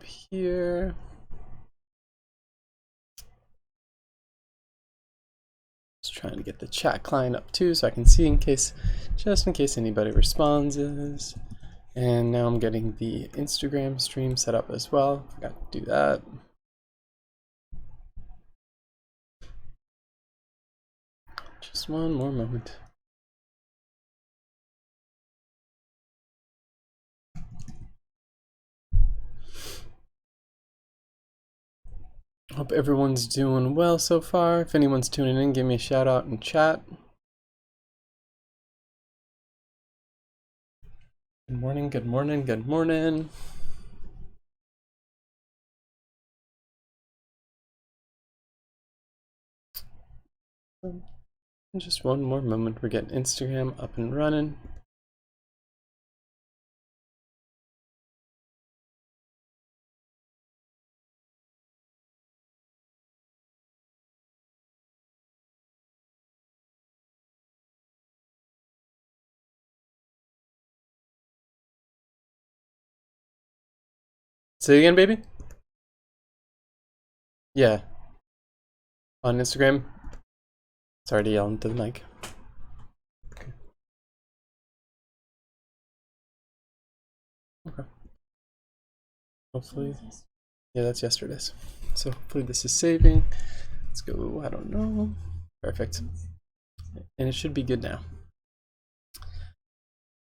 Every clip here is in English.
here. Just trying to get the chat client up too so I can see just in case anybody responds. And now I'm getting the Instagram stream set up as well. Forgot to do that. Just one more moment. Hope everyone's doing well so far. If anyone's tuning in, give me a shout out in chat. Good morning, good morning, good morning. Just one more moment, we're getting Instagram up and running. Say again, baby? Yeah. On Instagram? Sorry to yell into the mic. Okay. Hopefully. Yeah, that's yesterday's. So hopefully this is saving. Let's go, I don't know. Perfect. And it should be good now.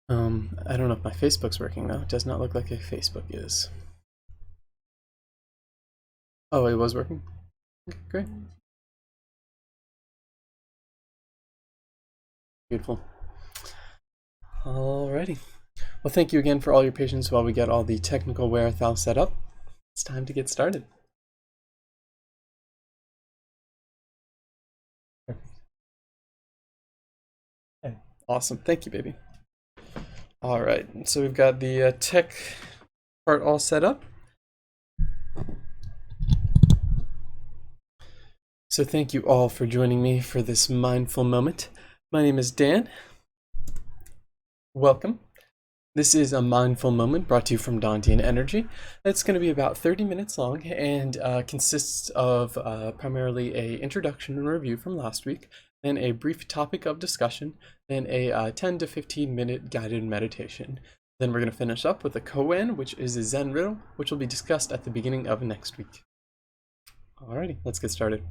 I don't know if my Facebook's working though. It does not look like a Facebook is. Oh, it was working? Okay, great. Beautiful. Alrighty. Well, thank you again for all your patience while we get all the technical wherewithal set up. It's time to get started. Okay. Awesome. Thank you, baby. All right. So we've got the tech part all set up. So thank you all for joining me for this mindful moment. My name is Dan. Welcome. This is a mindful moment brought to you from Dantean Energy. It's going to be about 30 minutes long and consists of primarily an introduction and review from last week, then a brief topic of discussion, then a 10 to 15 minute guided meditation. Then we're going to finish up with a koan, which is a Zen riddle, which will be discussed at the beginning of next week. Alrighty, let's get started.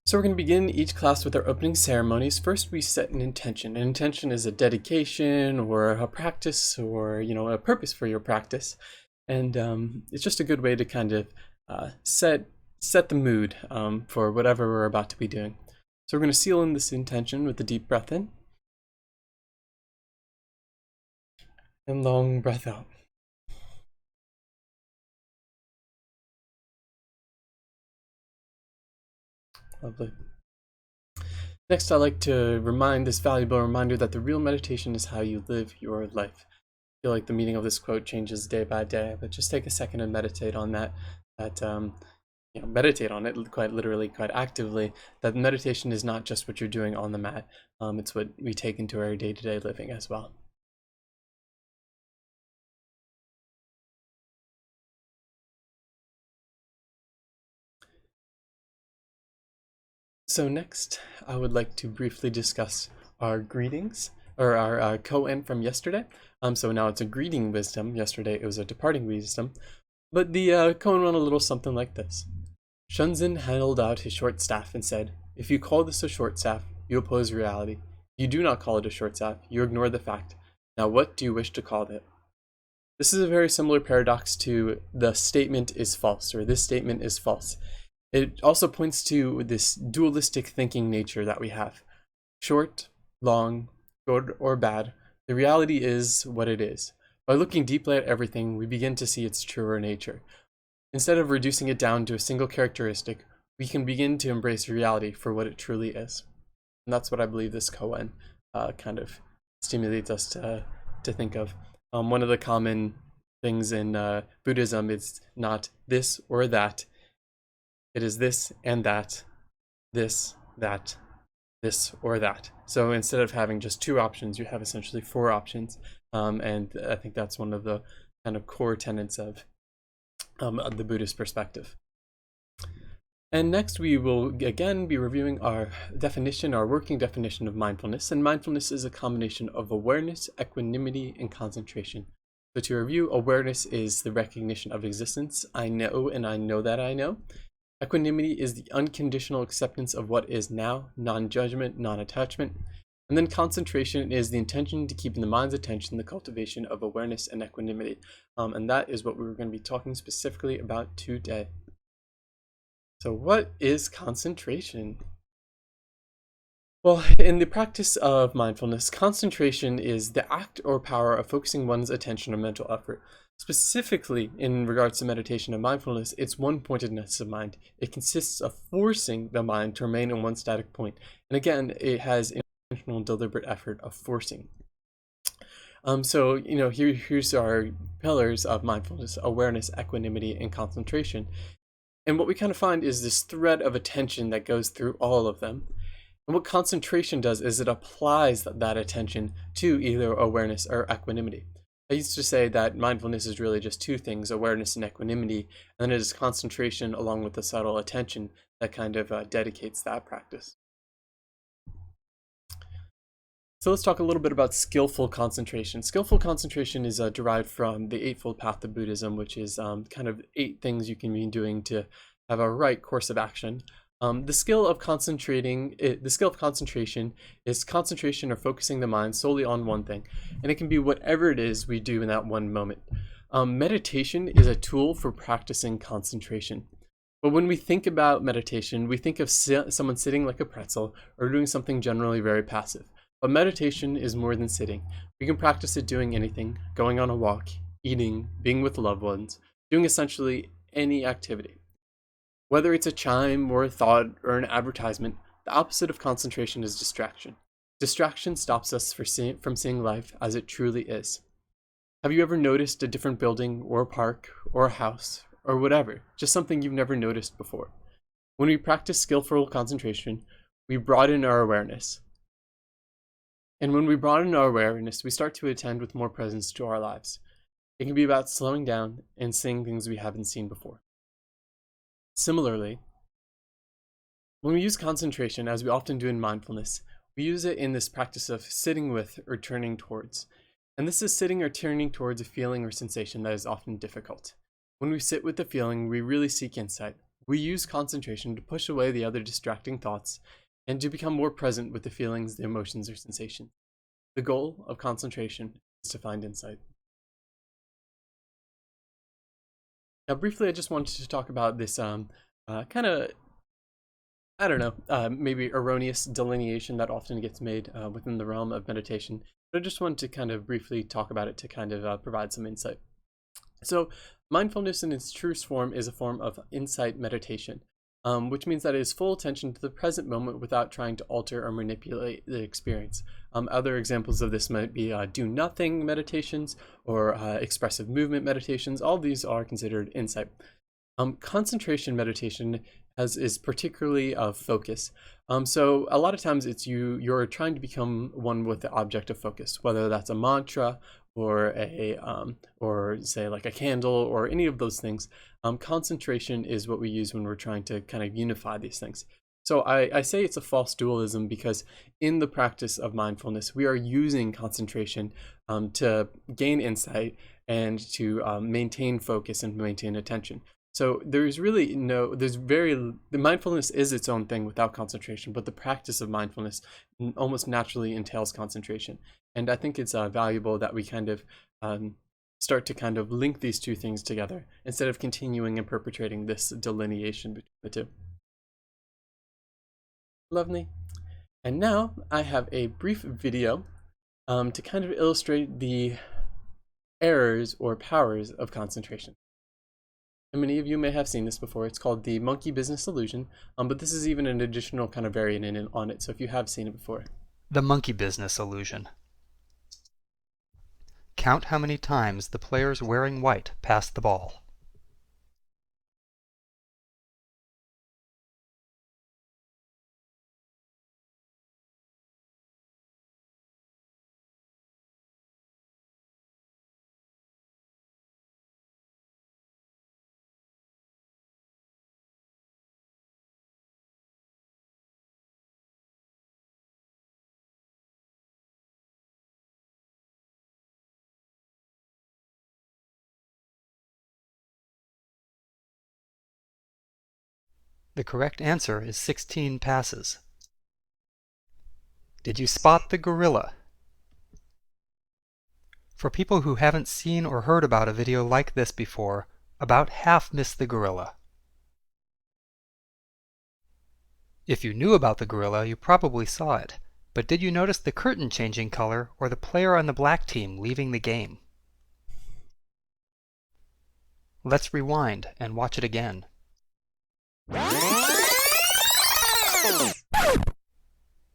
So we're going to begin each class with our opening ceremonies. First, we set an intention. An intention is a dedication or a practice or, a purpose for your practice. And it's just a good way to kind of set the mood for whatever we're about to be doing. So we're going to seal in this intention with a deep breath in and long breath out. Lovely. Next, I'd like to remind this valuable reminder that the real meditation is how you live your life. I feel like the meaning of this quote changes day by day, but just take a second and meditate on that. Meditate on it quite literally, quite actively. That meditation is not just what you're doing on the mat. It's what we take into our day-to-day living as well. So next, I would like to briefly discuss our greetings, or our koan from yesterday. So now it's a greeting wisdom. Yesterday it was a departing wisdom. But the koan went a little something like this. Shunzen held out his short staff and said, "If you call this a short staff, you oppose reality. You do not call it a short staff, you ignore the fact. Now what do you wish to call it?" This is a very similar paradox to the statement is false, or this statement is false. It also points to this dualistic thinking nature that we have. Short, long, good or bad, the reality is what it is. By looking deeply at everything, we begin to see its truer nature. Instead of reducing it down to a single characteristic, we can begin to embrace reality for what it truly is. And that's what I believe this koan kind of stimulates us to think of. One of the common things in Buddhism is not this or that. It is this and that, this, that, this or that. So instead of having just two options, you have essentially four options. And I think that's one of the kind of core tenets of the Buddhist perspective. And next we will again be reviewing our definition, our working definition of mindfulness. And mindfulness is a combination of awareness, equanimity, and concentration. So to review, awareness is the recognition of existence. I know, and I know that I know. Equanimity is the unconditional acceptance of what is now, non-judgment, non-attachment. And then concentration is the intention to keep in the mind's attention the cultivation of awareness and equanimity. And that is what we're going to be talking specifically about today. So what is concentration? Well, in the practice of mindfulness, concentration is the act or power of focusing one's attention or mental effort. Specifically, in regards to meditation and mindfulness, it's one-pointedness of mind. It consists of forcing the mind to remain in one static point. And again, it has intentional, deliberate effort of forcing. So, here's our pillars of mindfulness: awareness, equanimity, and concentration. And what we kind of find is this thread of attention that goes through all of them. And what concentration does is it applies that attention to either awareness or equanimity. I used to say that mindfulness is really just two things: awareness and equanimity, and then it is concentration along with the subtle attention that kind of dedicates that practice. So let's talk a little bit about skillful concentration. Skillful concentration is derived from the Eightfold Path of Buddhism, which is kind of 8 things you can be doing to have a right course of action. The skill of concentration is concentration or focusing the mind solely on one thing, and it can be whatever it is we do in that one moment. Meditation is a tool for practicing concentration. But when we think about meditation, we think of someone sitting like a pretzel or doing something generally very passive. But meditation is more than sitting. We can practice it doing anything: going on a walk, eating, being with loved ones, doing essentially any activity. Whether it's a chime or a thought or an advertisement, the opposite of concentration is distraction. Distraction stops us from seeing life as it truly is. Have you ever noticed a different building or a park or a house or whatever, just something you've never noticed before? When we practice skillful concentration, we broaden our awareness. And when we broaden our awareness, we start to attend with more presence to our lives. It can be about slowing down and seeing things we haven't seen before. Similarly, when we use concentration, as we often do in mindfulness, we use it in this practice of sitting with or turning towards. And this is sitting or turning towards a feeling or sensation that is often difficult. When we sit with the feeling, we really seek insight. We use concentration to push away the other distracting thoughts and to become more present with the feelings, the emotions, or sensations. The goal of concentration is to find insight. Now, briefly, I just wanted to talk about this kind of, maybe erroneous delineation that often gets made within the realm of meditation. But I just wanted to kind of briefly talk about it to kind of provide some insight. So, mindfulness in its truest form is a form of insight meditation. Which means that it is full attention to the present moment without trying to alter or manipulate the experience. Other examples of this might be do nothing meditations or expressive movement meditations. All these are considered insight. Concentration meditation is particularly of focus. So a lot of times it's you're trying to become one with the object of focus, whether that's a mantra or or say like a candle or any of those things. Concentration is what we use when we're trying to kind of unify these things. So I say it's a false dualism because in the practice of mindfulness, we are using concentration to gain insight and to maintain focus and maintain attention. So the mindfulness is its own thing without concentration, but the practice of mindfulness almost naturally entails concentration. And I think it's valuable that we kind of start to kind of link these two things together instead of continuing and perpetrating this delineation between the two. Lovely. And now I have a brief video to kind of illustrate the errors or powers of concentration. And many of you may have seen this before. It's called the monkey business illusion, but this is even an additional kind of variant on it, so if you have seen it before. The monkey business illusion. Count how many times the players wearing white pass the ball. The correct answer is 16 passes. Did you spot the gorilla? For people who haven't seen or heard about a video like this before, about half miss the gorilla. If you knew about the gorilla, you probably saw it. But did you notice the curtain changing color or the player on the black team leaving the game? Let's rewind and watch it again.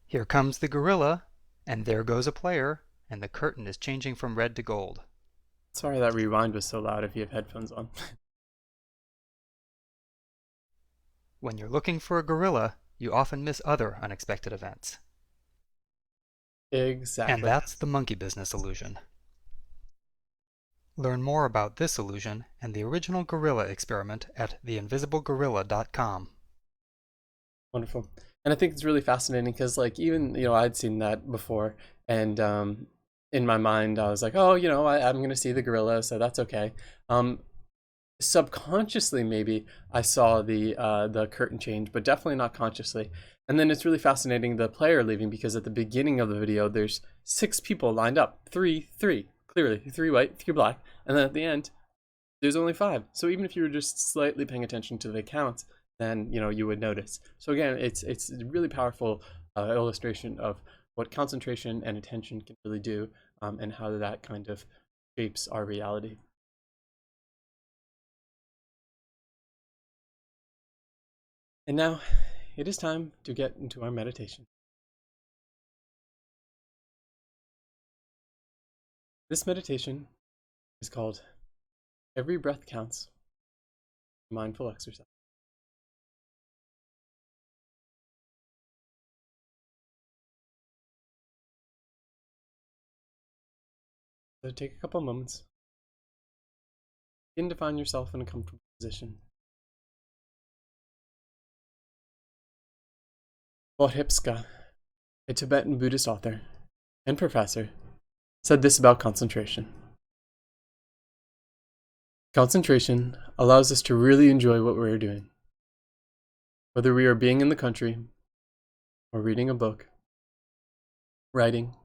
Here comes the gorilla, and there goes a player, and the curtain is changing from red to gold. Sorry that rewind was so loud if you have headphones on. When you're looking for a gorilla, you often miss other unexpected events. Exactly. And that's the monkey business illusion. Learn more about this illusion and the original gorilla experiment at theinvisiblegorilla.com. Wonderful. And I think it's really fascinating because, like, even, I'd seen that before, and in my mind, I was like, oh, I'm going to see the gorilla, so that's okay. Subconsciously, maybe I saw the curtain change, but definitely not consciously. And then it's really fascinating, the player leaving, because at the beginning of the video, there's 6 people lined up, three, clearly 3 white, 3 black, and then at the end, there's only 5. So even if you were just slightly paying attention to the counts, then you would notice. So again, it's a really powerful illustration of what concentration and attention can really do, and how that kind of shapes our reality. And now it is time to get into our meditation. This meditation is called Every Breath Counts, Mindful Exercise. So take a couple moments. Begin to find yourself in a comfortable position. Bodhipska, a Tibetan Buddhist author and professor, said this about concentration. Concentration allows us to really enjoy what we are doing. Whether we are being in the country, or reading a book, writing,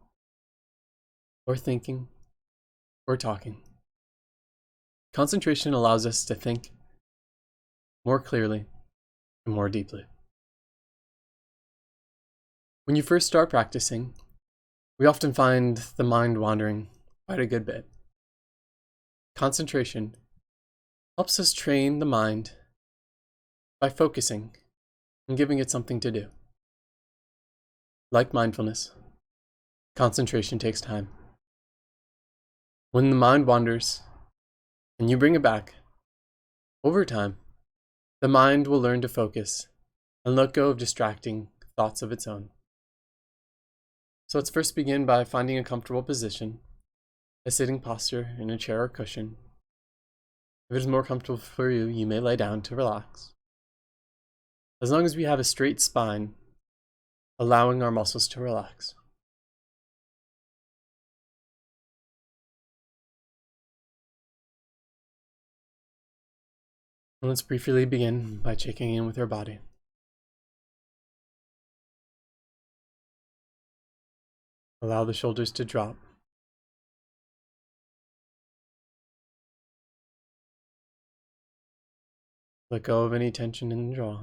or thinking, or talking. Concentration allows us to think more clearly and more deeply. When you first start practicing, we often find the mind wandering quite a good bit. Concentration helps us train the mind by focusing and giving it something to do. Like mindfulness, concentration takes time. When the mind wanders and you bring it back, over time, the mind will learn to focus and let go of distracting thoughts of its own. So let's first begin by finding a comfortable position, a sitting posture in a chair or cushion. If it is more comfortable for you, you may lay down to relax. As long as we have a straight spine, allowing our muscles to relax. And let's briefly begin by checking in with our body. Allow the shoulders to drop. Let go of any tension in the jaw.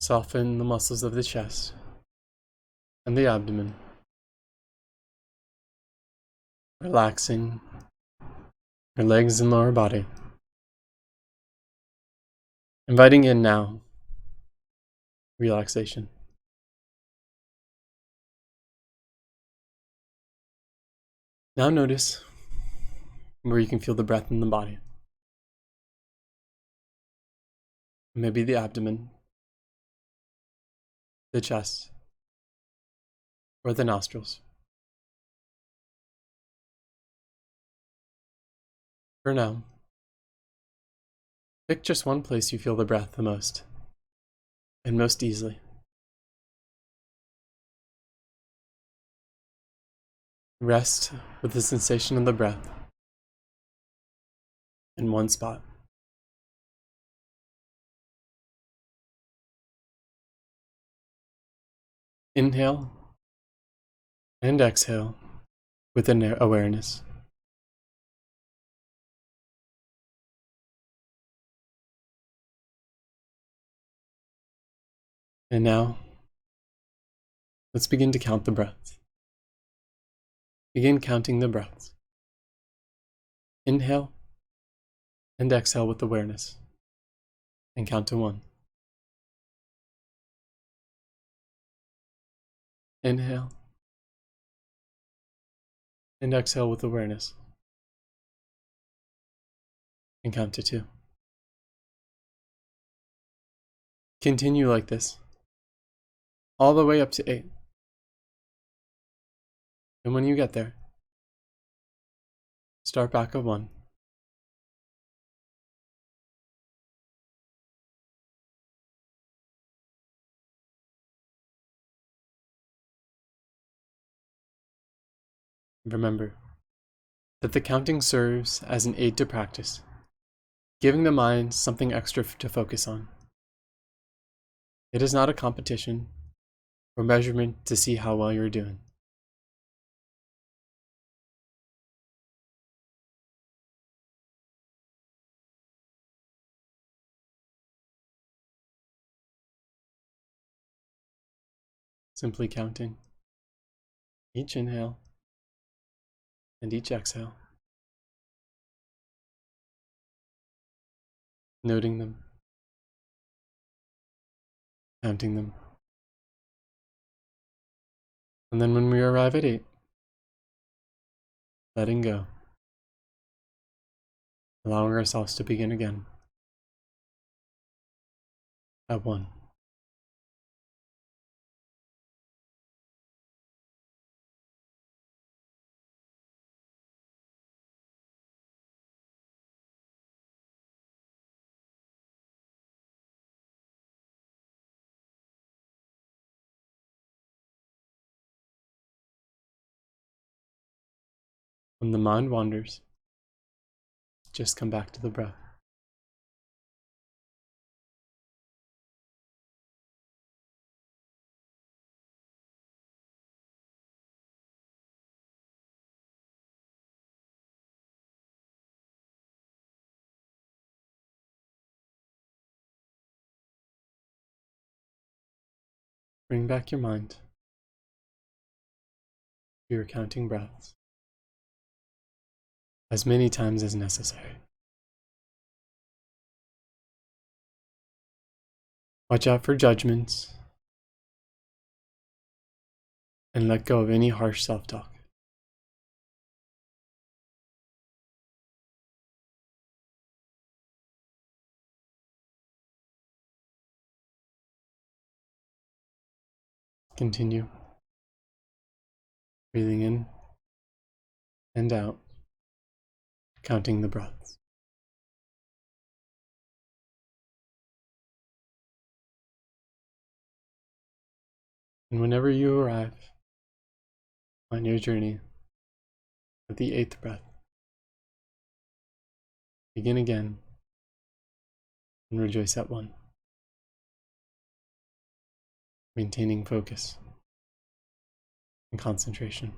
Soften the muscles of the chest and the abdomen, relaxing your legs and lower body. Inviting in now relaxation. Now notice where you can feel the breath in the body. Maybe the abdomen, the chest, or the nostrils. For now, pick just one place you feel the breath the most, and most easily. Rest with the sensation of the breath in one spot. Inhale and exhale with an awareness. And now, let's begin to count the breaths. Begin counting the breaths. Inhale and exhale with awareness. And count to 1. Inhale and exhale with awareness. And count to 2. Continue like this, all the way up to 8. And when you get there, start back at 1. Remember that the counting serves as an aid to practice, giving the mind something extra to focus on. It is not a competition or measurement to see how well you're doing. Simply counting each inhale and each exhale, noting them, counting them. And then when we arrive at 8, letting go, allowing ourselves to begin again at 1. When the mind wanders, just come back to the breath. Bring back your mind to your counting breaths as many times as necessary. Watch out for judgments and let go of any harsh self-talk. Continue breathing in and out, counting the breaths. And whenever you arrive on your journey at the 8th breath, begin again and rejoice at 1, maintaining focus and concentration.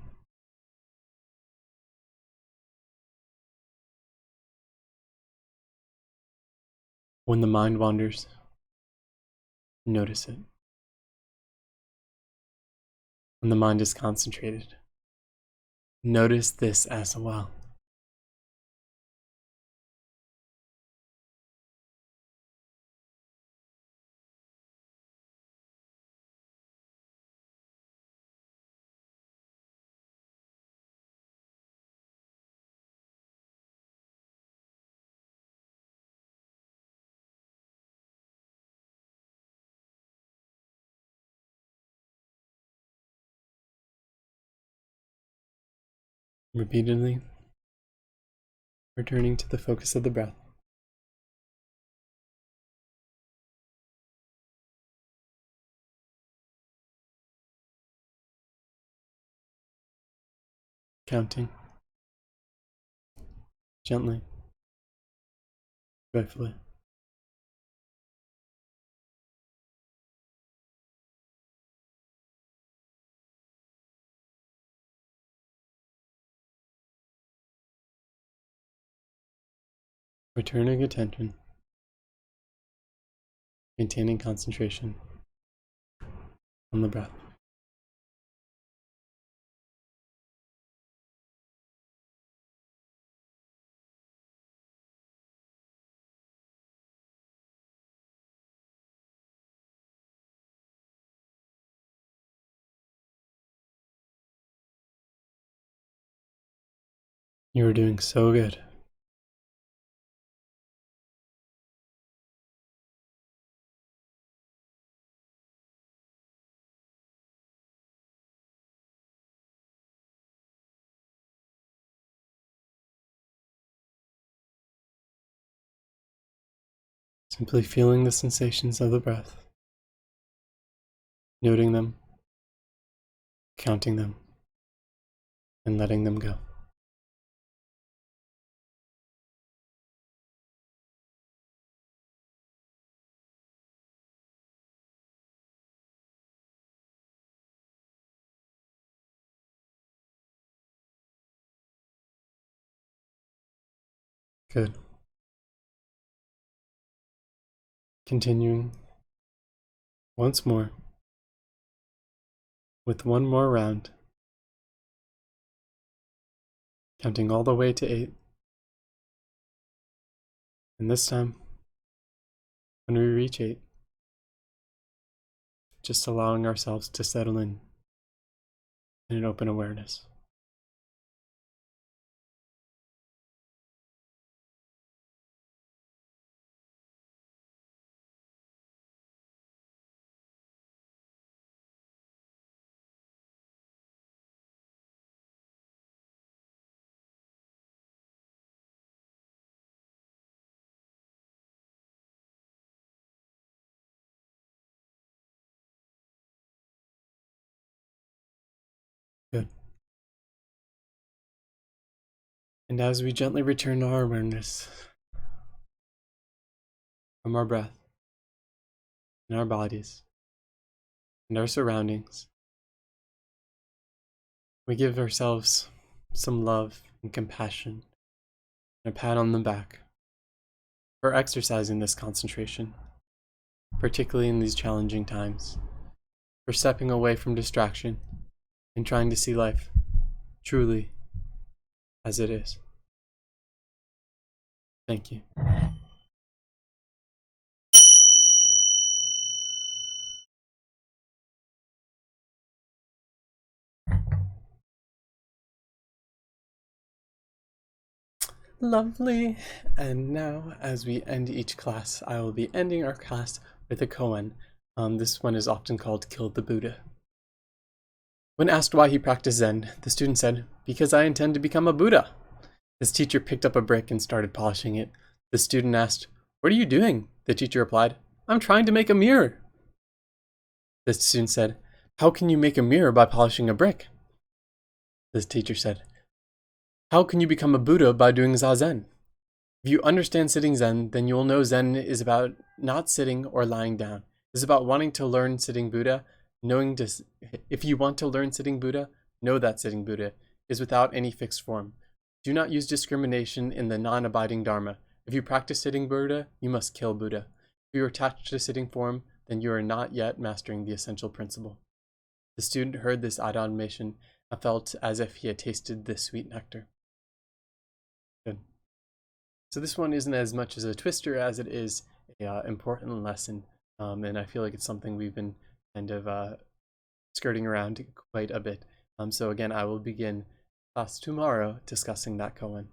When the mind wanders, notice it. When the mind is concentrated, notice this as well. Repeatedly returning to the focus of the breath. Counting gently, joyfully. Returning attention, maintaining concentration on the breath. You are doing so good. Simply feeling the sensations of the breath, noting them, counting them, and letting them go. Good. Continuing once more with one more round, counting all the way to 8. And this time, when we reach 8, just allowing ourselves to settle in an open awareness. Good. And as we gently return our awareness from our breath and our bodies and our surroundings, we give ourselves some love and compassion and a pat on the back for exercising this concentration, particularly in these challenging times, for stepping away from distraction and trying to see life truly as it is. Thank you. Lovely. And now, as we end each class, I will be ending our class with a koan. This one is often called Kill the Buddha. When asked why he practiced Zen, the student said, "Because I intend to become a Buddha." His teacher picked up a brick and started polishing it. The student asked, "What are you doing?" The teacher replied, "I'm trying to make a mirror." The student said, "How can you make a mirror by polishing a brick?" The teacher said, "How can you become a Buddha by doing Zazen? If you understand sitting Zen, then you will know Zen is about not sitting or lying down. It's about wanting to learn sitting Buddha, if you want to learn sitting Buddha, know that sitting Buddha is without any fixed form. Do not use discrimination in the non-abiding Dharma. If you practice sitting Buddha, you must kill Buddha. If you are attached to sitting form, then you are not yet mastering the essential principle." The student heard this admonition and felt as if he had tasted the sweet nectar. Good. So this one isn't as much as a twister as it is an important lesson, and I feel like it's something we've been kind of skirting around quite a bit. So again, I will begin class tomorrow discussing that koan.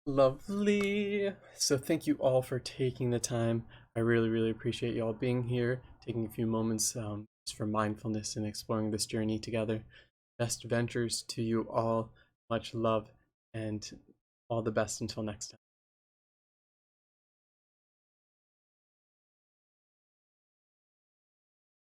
Lovely. So thank you all for taking the time. I really, really appreciate you all being here, taking a few moments just for mindfulness and exploring this journey together. Best ventures to you all. Much love and all the best until next time.